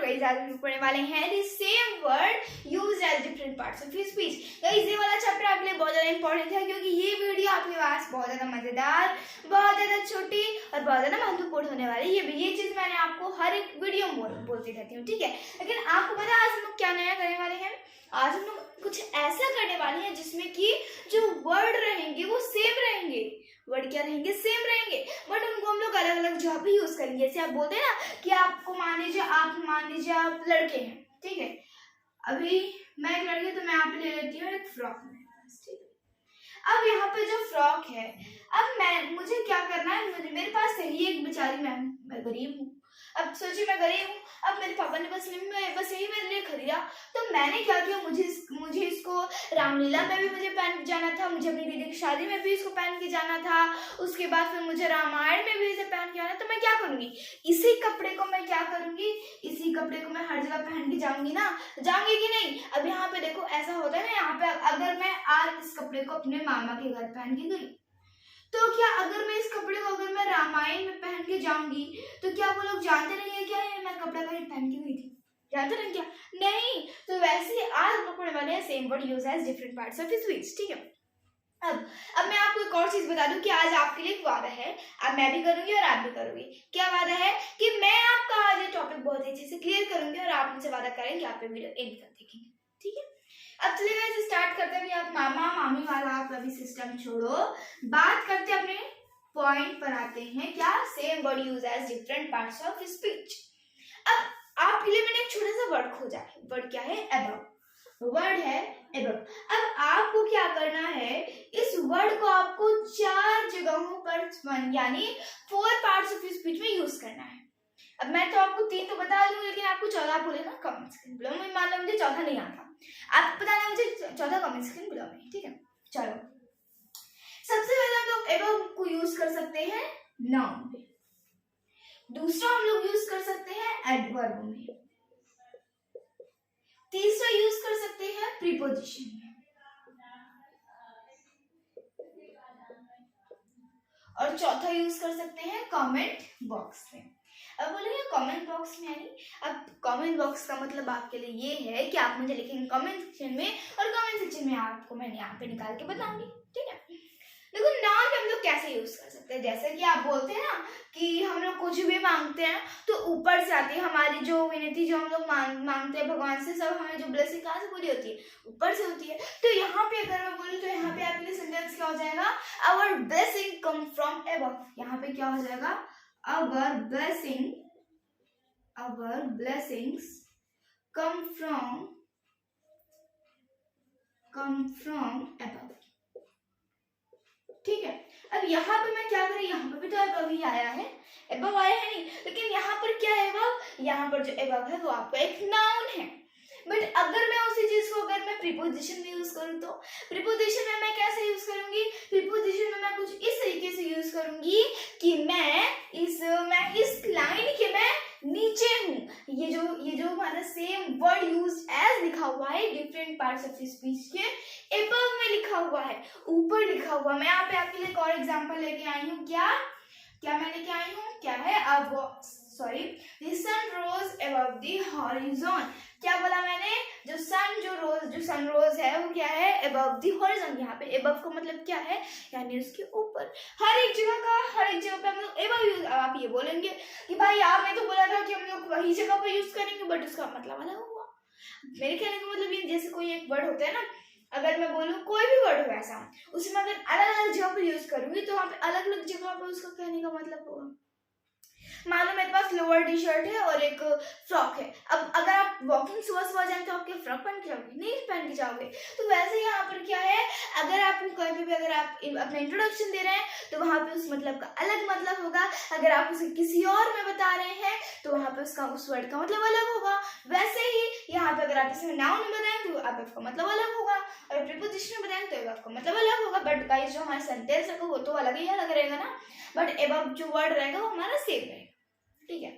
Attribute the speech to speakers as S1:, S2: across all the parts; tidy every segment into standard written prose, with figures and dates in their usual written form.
S1: Guys आज हम पढ़ने वाले हैं the same word used as different parts of your speech. Guys ये वाला चैप्टर आपके लिए बहुत ज्यादा इंपॉर्टेंट है क्योंकि ये वीडियो आपके पास बहुत ज्यादा मजेदार, बहुत ज्यादा छोटी और बहुत ज्यादा महत्वपूर्ण होने वाली है। ये चीज मैंने आपको हर एक वीडियो में बोलती रहती हूँ, ठीक है। लेकिन आपको पता है आज हम लोग क्या नया करने वाले हैं? आज हम लोग कुछ ऐसा करने वाले हैं जिसमें कि जो वर्ड रहेंगे वो सेम रहेंगे। वर्ड क्या रहेंगे? सेम रहेंगे, बट उनको हम लोग अलग अलग जगह पे यूज करेंगे। जैसे आप बोलते हैं ना कि आपको मान लीजिए आप लड़के हैं, ठीक है। अभी मैं एक लड़की, तो मैं यहाँ पे ले लेती हूँ एक फ्रॉक में, ठीक है। अब यहाँ पे जो फ्रॉक है, अब मुझे क्या करना है? मेरे पास है ही एक बेचारी मैं गरीब हूँ। अब सोचिए मैं गरीब हूँ, अब मेरे पापा ने बस यही मेरे लिए खरीदा, तो मैंने क्या किया? मुझे इसको रामलीला में भी मुझे पहन के जाना था, मुझे अपनी दीदी की शादी में भी इसको पहन के जाना था, उसके बाद फिर मुझे रामायण में भी इसे पहन के आना। तो मैं क्या करूंगी? इसी कपड़े को मैं क्या करूंगी? इसी कपड़े को मैं हर जगह पहन के जाऊंगी ना, जाऊंगी कि नहीं? अब यहाँ पे देखो ऐसा होता है ना, यहाँ पे अगर मैं आज इस कपड़े को अपने मामा के घर पहन के गई, तो क्या अगर मैं इस कपड़े को अगर मैं रामायण में पहन के जाऊंगी तो क्या वो लोग जानते रहेंगे क्या ये मैं कपड़ा कहीं पहन के गई थी? जानते रहेंगे क्या? नहीं। तो वैसे ही आज हम लोग पढ़ने वाले हैं same word use as different parts of speech, ठीक है। अब मैं आपको एक और चीज बता दूं कि आज आपके लिए एक वादा है, अब मैं भी करूंगी और आप भी करोगे। क्या वादा है? कि मैं आपका आज ये टॉपिक बहुत अच्छे से क्लियर करूंगी और आप मुझसे वादा करेंगे आप ये वीडियो एंड तक देखेंगे, ठीक है। अब चलिए गाइस स्टार्ट करते हैं। आप मामा मामी वाला आप अभी सिस्टम छोड़ो, बात करते हैं अपने पॉइंट पर आते हैं। क्या? Same word use as different parts of speech. अब आपके लिए मैंने एक छोटा सा वर्ड खोजा है। वर्ड क्या है? अबव। वर्ड है अबव। अब आपको क्या करना है? इस वर्ड को आपको 4 जगहों पर यानी 4 पार्ट्स ऑफ स्पीच में यूज करना है। अब मैं तो आपको 3 तो बता दूंगी, लेकिन आपको 14 बोलेगा कमेंट सेक्शन में। मान लो मुझे 14 नहीं आता, आपको बताना मुझे 14 कमेंट सेक्शन बिलो में, ठीक है। चलो सबसे पहले हम लोग अबव को यूज कर सकते हैं नाउन में, दूसरा हम लोग यूज कर सकते हैं एडवर्ब में, तीसरा यूज कर सकते हैं प्रीपोजिशन में, और चौथा यूज कर सकते हैं कमेंट बॉक्स में। अब बोलेंगे कमेंट बॉक्स में, यानी अब कमेंट बॉक्स का मतलब आपके लिए ये है कि आप मुझे लिखेंगे कमेंट सेक्शन में, और कमेंट सेक्शन में आपको मैंने यहाँ पे निकाल के बताऊंगी, ठीक है। देखो नाउन हम लोग कैसे यूज कर सकते हैं? जैसे कि आप बोलते हैं ना कि हम लोग कुछ भी मांगते हैं तो ऊपर से आती है हमारी जो विनती, जो हम लोग मांगते हैं भगवान से, सब हमें जो ब्लेसिंग कहाँ से पूरी होती है? ऊपर से होती है। तो यहाँ पे अगर मैं बोलूँ तो यहाँ पे आपके लिए सेंटेंस क्या हो जाएगा? Our blessing come from above. यहाँ पे क्या हो जाएगा? our blessings come from above, ठीक है। अब यहाँ पे मैं क्या करूँ? यहाँ पे भी तो above ही आया है, above आया है नहीं, लेकिन यहाँ पर क्या है above? यहाँ पर जो above है वो आपका एक नाउन है। बट अगर मैं उसी चीज को अगर मैं प्रीपोजिशन में यूज करूँ तो प्रीपोजिशन में मैं कैसे यूज करूंगी? प्रीपोजिशन में मैं कुछ इस तरीके से यूज करूंगी कि मैं इस लाइन के मैं नीचे हूँ। ये जो हमारा सेम वर्ड यूज एज लिखा हुआ है डिफरेंट पार्ट्स ऑफ स्पीच के अबव में लिखा हुआ है, ऊपर लिखा हुआ। मैं यहाँ पे आपके लिए एक और एग्जाम्पल लेके आई हूँ। क्या मैं लेके आई हूँ? क्या है? अब sorry, the sun rose above the horizon। क्या बोला मैंने? जो सन रोज है वो क्या है? above the horizon। यहाँ पे above का मतलब क्या है? यानी उसके ऊपर। हर एक जगह पे हम लोग above यूज। अब आप ये बोलेंगे कि भाई आपने तो बोला था कि हम लोग वही जगह पे यूज करेंगे, बट उसका मतलब अलग हुआ। मेरे कहने का मतलब ये, जैसे कोई एक वर्ड होता है ना, अगर मैं बोलूँ कोई भी वर्ड हो ऐसा, उसे मैं अगर अलग अलग जगह पे यूज करूंगी तो वहाँ पे अलग अलग जगह पे उसका कहने का मतलब होगा। मान लो मेरे पास लोअर टी शर्ट है और एक फ्रॉक है। अब अगर आप वॉकिंग सुबह जाए तो आपके फ्रॉक पहन के जाओगे? नहीं पहन के जाओगे। तो वैसे यहाँ पर क्या है, अगर आपको कहीं भी अगर आप अपना इंट्रोडक्शन दे रहे हैं तो वहाँ पे उस मतलब का अलग मतलब होगा। अगर आप उसे किसी और में बता रहे हैं तो वहाँ पे उस वर्ड का मतलब अलग होगा। वैसे ही यहाँ पे अगर आप इसमें नाउन में बताएं तो अब का मतलब अलग होगा, और प्रीपोजिशन में बताएं तो आपका मतलब अलग होगा। बट गाइस जो हमारा सेंटेंस है वो तो अलग ही अलग रहेगा ना, बट अबव जो वर्ड रहेगा वो हमारा सेम रहेगा, ठीक है।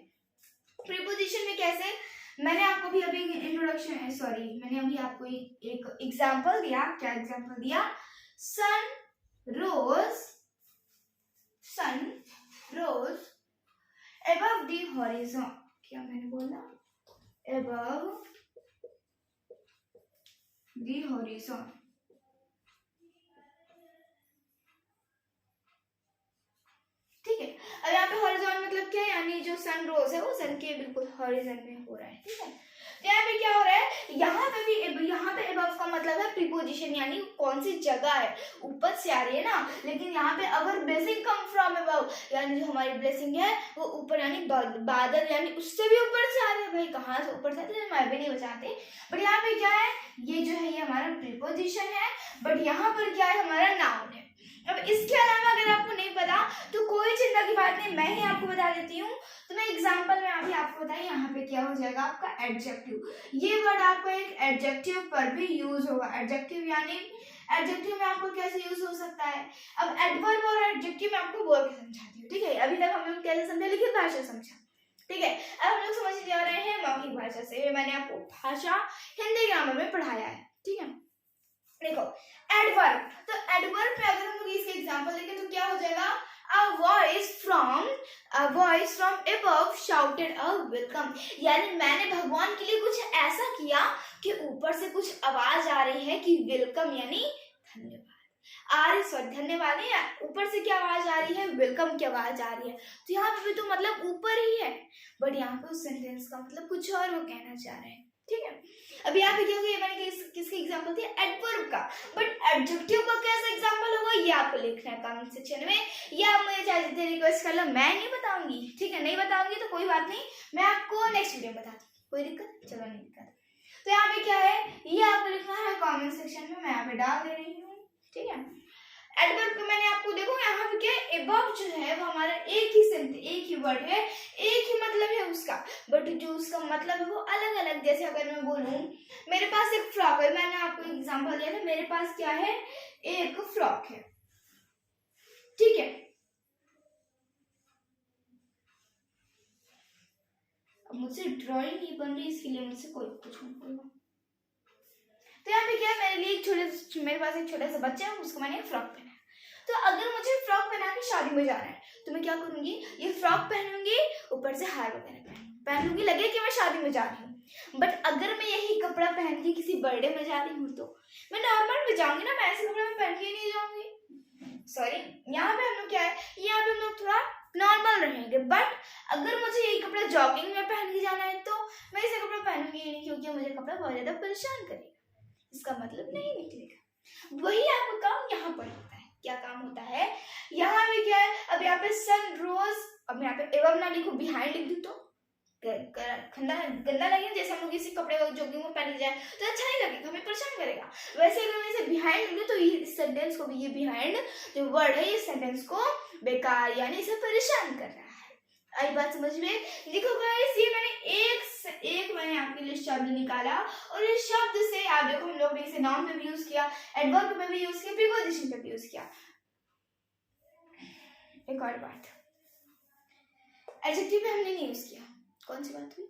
S1: प्रीपोजिशन में कैसे? मैंने आपको भी अभी इंट्रोडक्शन मैंने अभी आपको एक एग्जांपल दिया। क्या एग्जांपल दिया? सन रोज above the horizon। क्या मैंने बोला? above the horizon। ठीक है, अब यहाँ पे हॉरिजॉन मतलब क्या है, यानी जो सन रोज है वो सन के बिल्कुल हॉरिजॉन में हो रहा है। ठीक है, तो यहाँ पे क्या हो रहा है, यहाँ पे भी, यहाँ पे above का मतलब है प्रीपोजिशन, यानी कौन सी जगह है, ऊपर से आ रही है ना। लेकिन यहाँ पे अवर ब्लेसिंग कम फ्रॉम above, यानी जो हमारी ब्लेसिंग है वो ऊपर, यानी बादल, यानी उससे भी ऊपर से आ रही है। भाई कहाँ से ऊपर से आते हैं, मैं भी नहीं बचाते। बट यहाँ पे क्या है, ये जो है ये हमारा प्रीपोजिशन है, बट यहाँ पर क्या है, हमारा नाउन है। अब इसके अलावा अगर आपको नहीं पता तो कोई चिंता की बात नहीं, मैं ही आपको बता देती हूँ। तो मैं एग्जांपल में अभी आपको बताइए, यहाँ पे क्या हो जाएगा आपका एडजेक्टिव। ये वर्ड आपको एक एडजेक्टिव पर भी यूज होगा। एडजेक्टिव यानी एडजेक्टिव में आपको कैसे यूज हो सकता है। अब एडवर्ब और एडजेक्टिव में आपको बोल के समझाती हूँ। ठीक है, अभी तक हम लोग कैसे समझे, लिखित भाषा समझा। ठीक है, अब हम लोग समझ जा रहे हैं मौखिक भाषा से। मैंने आपको भाषा हिंदी ग्रामर में पढ़ाया है। ठीक है, देखो एडवर्ब, तो एडवर्ब में अगर हम लोग इसके एग्जांपल देखें तो क्या हो जाएगा, a voice from above shouted a welcome, यानी मैंने भगवान के लिए कुछ ऐसा किया कि ऊपर से कुछ आवाज आ रही है कि वेलकम यानी धन्यवाद। धन्यवाद है, ऊपर से क्या आवाज आ रही है, वेलकम की आवाज आ रही है। तो यहाँ पे भी तो मतलब ऊपर ही है, बट यहाँ पे उस सेंटेंस का मतलब कुछ और वो कहना चाह रहे हैं। ठीक है, अभी यहाँ पे क्या होगा, ये मैंने किसके एग्जांपल दिया, एडवर्ब का। बट एडजेक्टिव का कैसा एग्जांपल होगा ये आपको लिखना है कमेंट सेक्शन में, या आप मुझे चाहे जितने रिक्वेस्ट कर लो, मैं नहीं बताऊंगी। ठीक है, नहीं बताऊंगी तो कोई बात नहीं, मैं आपको नेक्स्ट वीडियो में बताती हूँ, कोई दिक्कत, चलो नहीं दिक्कत। तो यहाँ पे क्या है, ये आपको लिखना है कमेंट सेक्शन में, मैं यहाँ पे डाल दे रही हूँ। ठीक है, एडवर्ब को मैंने आपको, देखो यहाँ पे क्या है, above जो है वो हमारा एक ही वर्ड है, एक ही मतलब है उसका, बट जो उसका मतलब है वो अलग अलग। जैसे अगर मैं बोलूं मेरे पास एक फ्रॉक है, मैंने आपको एग्जांपल दिया था, मेरे पास क्या है, एक फ्रॉक है। ठीक है, अब मुझसे ड्राइंग नहीं बन रही, इसके लिए मुझसे कोई कुछ मत बोलो। तो यहाँ पे क्या है, मेरे पास एक छोटा सा बच्चा है, उसको मैंने फ्रॉक पहना है। तो अगर मुझे फ्रॉक पहना के शादी में जाना है तो मैं क्या करूंगी, ये फ्रॉक पहनूंगी, ऊपर से हार वगैरह पहनूंगी, लगे कि मैं शादी में जा रही हूँ। बट अगर मैं यही कपड़ा पहन के किसी बर्थडे में जा रही हूँ तो मैं नॉर्मल में जाऊंगी ना, मैं ऐसे कपड़े में पहन के नहीं जाऊंगी। सॉरी, यहाँ पे हम लोग क्या है, यहाँ पे हम लोग थोड़ा नॉर्मल रहेंगे। बट अगर मुझे यही कपड़ा जॉगिंग में पहन के जाना है तो मैं ऐसे कपड़ा पहनूंगी ही नहीं, क्योंकि मुझे कपड़ा बहुत ज्यादा परेशान करेगा, इसका मतलब नहीं निकलेगा। वही आपका काम यहाँ पर होता है। क्या काम होता है, यहाँ पे क्या है, अब यहाँ पे सन रोज, अब यहाँ पे एवं ना लिखो, बिहाइंड लिख दूं तो गंदा लगेगा। जैसे हम लोग किसी कपड़े जॉगिंग में पहन जाए तो अच्छा नहीं लगेगा, हमें परेशान करेगा। वैसे अगर मैं इसे बिहाइंड लिख दूं तो इस सेंटेंस को भी, ये बिहाइंड जो वर्ड है, इस सेंटेंस को बेकार यानी इसे परेशान कर रहा है। आई बात समझ में? देखो गाइस, ये मैंने एक मैंने आपके लिए शब्द निकाला, और इस शब्द से आप देखो हम लोग ने इसे नाउन में भी यूज किया, एडवर्ब में भी यूज किया, प्रीपोजिशन पे भी यूज किया। एक और बात, एडजेक्टिव पे हमने नहीं यूज किया। कौन सी बात हुई?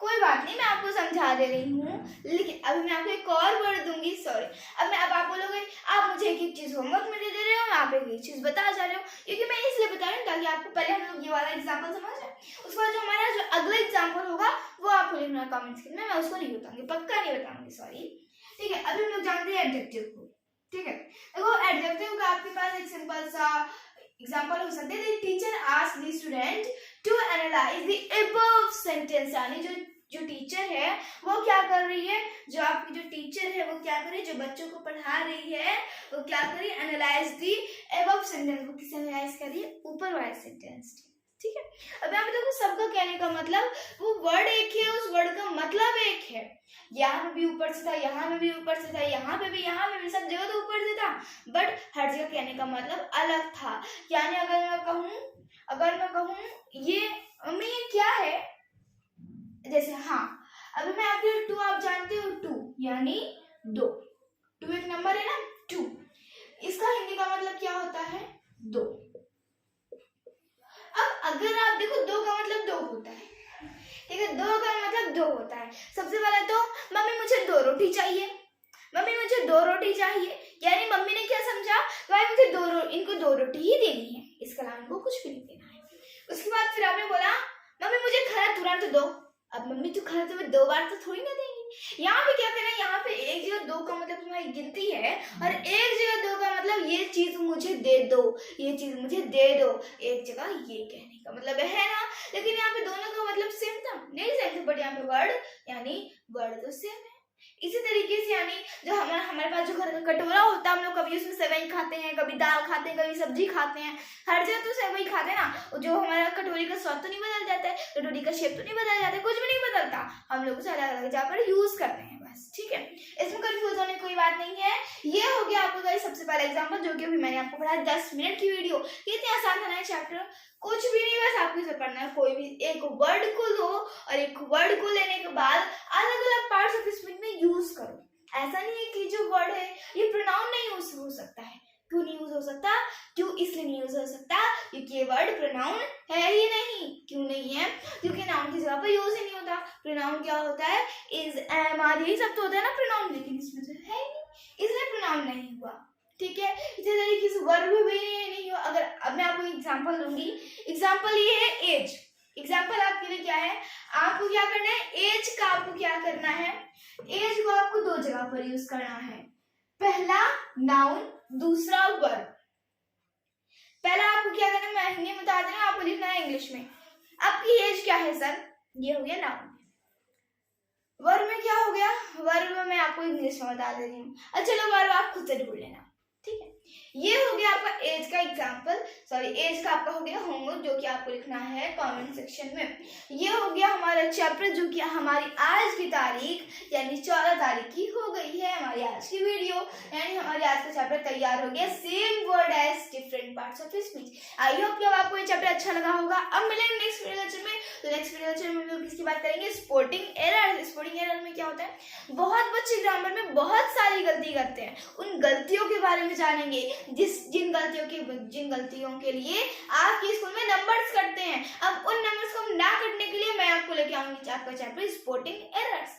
S1: कोई बात नहीं, मैं आपको समझा दे रही हूँ। लेकिन अभी मैं आपको एक और वर्ड दूंगी, सॉरी। अब आप बोलोगे आप मुझे एक चीज होमवर्क में दे रहे हो, मैं आप एक चीज बता जा रहे हो, क्योंकि मैं इसलिए बता रही हूँ ताकि आपको पहले हम लोग ये वाला एग्जाम्पल समझ जाए, उसके बाद जो हमारा जो अगला एग्जाम्पल होगा वो आपको लिखना कमेंट सेक्शन में, मैं उसको नहीं बताऊंगी, पक्का नहीं बताऊंगी, सॉरी। ठीक है, अभी हम लोग जानते हैं एडजेक्टिव को। ठीक है, देखो एडजेक्टिव का आपके पास एक सिंपल सा एग्जाम्पल हो सकता है, teacher asked the student to analyse the above sentence, यानी जो टीचर है वो क्या कर रही है, जो आपकी जो टीचर है वो क्या कर रही है, जो बच्चों को पढ़ा रही है वो क्या कर रही है, एनालाइज दी अबव सेंटेंस, वो किसे एनालाइज कर रही है, ऊपर वाले सेंटेंस। ठीक है, अब यहाँ पे देखो सबका कहने का मतलब, वो वर्ड एक है, उस वर्ड का मतलब एक है। यहाँ पे भी ऊपर से था, यहाँ में भी ऊपर से था, यहाँ पे भी सब जगह तो ऊपर से था, बट हर जगह कहने का मतलब अलग था। यानी अगर मैं कहूँ ये मम्मी ये क्या है, जैसे हाँ, अभी मैं आपके 2 आप जानते हो 2 यानी 2 एक नंबर है ना 2, इसका हिंदी का मतलब क्या होता है 2। अब अगर आप देखो 2 का मतलब 2 होता है, ठीक है, 2 का मतलब 2 होता है। सबसे पहले तो मम्मी मुझे 2 रोटी चाहिए, मम्मी मुझे 2 रोटी चाहिए, यानी मम्मी ने क्या समझा, भाई मुझे इनको 2 रोटी ही देनी है, इसके अलावा इनको कुछ भी नहीं देना है। उसके बाद फिर आपने बोला मम्मी मुझे खाना तुरंत दो, अब मम्मी तो खाते हुए 2 बार तो थोड़ी ना देंगी। यहाँ पे क्या करना है, यहाँ पे एक जगह 2 का मतलब तुम्हारी गिनती है और एक जगह 2 का मतलब ये चीज मुझे दे दो, ये चीज मुझे दे दो, एक जगह ये कहने का मतलब है ना। लेकिन यहाँ पे दोनों का मतलब सेम था नहीं, सेम था, बट यहाँ पे वर्ड यानी वर्ड तो सेम है। इसी तरीके से यानी जो हमारे पास जो घर का कटोरा होता है, हम लोग कभी उसमें सेवई खाते हैं, कभी दाल खाते हैं, कभी सब्जी खाते हैं, हर जगह तो सेवई खाते हैं ना। जो हमारा कटोरी का स्वाद तो नहीं बदल जाता है, कटोरी का शेप तो नहीं बदल जाता है, कुछ भी नहीं बदलता, हम लोग उसे अलग अलग जगह पर यूज करते हैं बस, ठीक है। इसमें कंफ्यूज होने की कोई बात नहीं है। ये हो गया आपका गाइस सबसे पहला एग्जाम्पल, जो कि अभी मैंने आपको पढ़ाया 10 मिनट की वीडियो। कितनी आसान था ना चैप्टर, कुछ भी नहीं, बस आपको इसे पढ़ना है। कोई भी एक वर्ड को लो और एक वर्ड को लेने के बाद अलग अलग पार्ट्स ऑफ स्पीच में यूज करो। ऐसा नहीं है कि जो वर्ड है ये प्रोनाउन नहीं यूज हो सकता है। क्यों नहीं यूज हो सकता? क्यों इसलिए नहीं यूज हो सकता क्योंकि ये वर्ड प्रोनाउन है ही नहीं। क्यों नहीं है? क्योंकि नाउन की जगह पर यूज ही नहीं होता। प्रोनाउन क्या होता है? इज, एम, आर, यही सब तो होता है ना प्रोनाउन, लेकिन इसमें तो है ही नहीं, इसलिए प्रोनाउन नहीं हुआ, ठीक है। इसी तरीके से वर्ब भी नहीं हुआ। अगर अब मैं आपको एग्जाम्पल दूंगी, एग्जाम्पल ये है एज। एग्जाम्पल आपके लिए क्या है, आपको क्या करना है, एज का आपको क्या करना है, एज को आपको 2 जगह पर यूज करना है। पहला नाउन, दूसरा वर्ब। पहला आपको क्या करना है, मैं हिंदी में बता देना, आपको लिखना है इंग्लिश में। आपकी एज क्या है सर? ये हो गया नाउन। वर्ब में क्या हो गया? वर्ब में मैं आपको इंग्लिश में बता दे रही हूँ। अच्छा चलो वर्ब आप खुद से ढूंढ लेना, ठीक है। ये हो गया आपका एज का एग्जाम्पल, सॉरी एज का आपका हो गया होमवर्क, जो कि आपको लिखना है कमेंट सेक्शन में। ये हो गया हमारा चैप्टर, जो कि हमारी आज की तारीख यानी 14 तारीख की हो गई है हमारी आज की वीडियो, यानी हमारी आज का चैप्टर तैयार हो गया, same word as different parts of speech. I hope कि आपको ये चैप्टर अच्छा लगा होगा। अब मिलेंगे नेक्स्ट वीडियो लेक्चर में। तो नेक्स्ट वीडियो लेक्चर में हम लोग किसकी बात करेंगे? Sporting error. स्पोर्टिंग एरर में क्या होता है, बहुत बच्चे ग्रामर में बहुत सारी गलती करते हैं, उन गलतियों के बारे में जानेंगे जिन गलतियों के लिए आपके स्कूल में नंबर्स कटते हैं। अब उन नंबर्स को ना कटने के लिए मैं आपको लेके आऊंगी आपका चैप्टर स्पोर्टिंग एरर्स,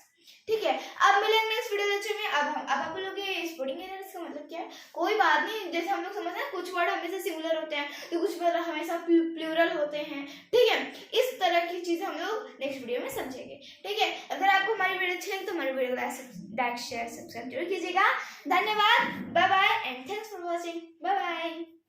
S1: ठीक है। अब मिलेंगे नेक्स्ट वीडियो लेक्चर में। अब आप लोग ये स्पोर्टिंग एरर्स का मतलब क्या है? कोई बात नहीं, जैसे हम लोग समझते हैं कुछ वर्ड हमेशा सिंगुलर होते हैं तो कुछ वर्ड हमेशा प्लूरल होते हैं, ठीक है। इस तरह की चीजें हम लोग नेक्स्ट वीडियो में समझेंगे, ठीक है। अगर आपको हमारी वीडियो अच्छी लगी तो हमारी वीडियो को लाइक शेयर सब्सक्राइब जरूर कीजिएगा। धन्यवाद, bye bye and thanks for watching, bye bye.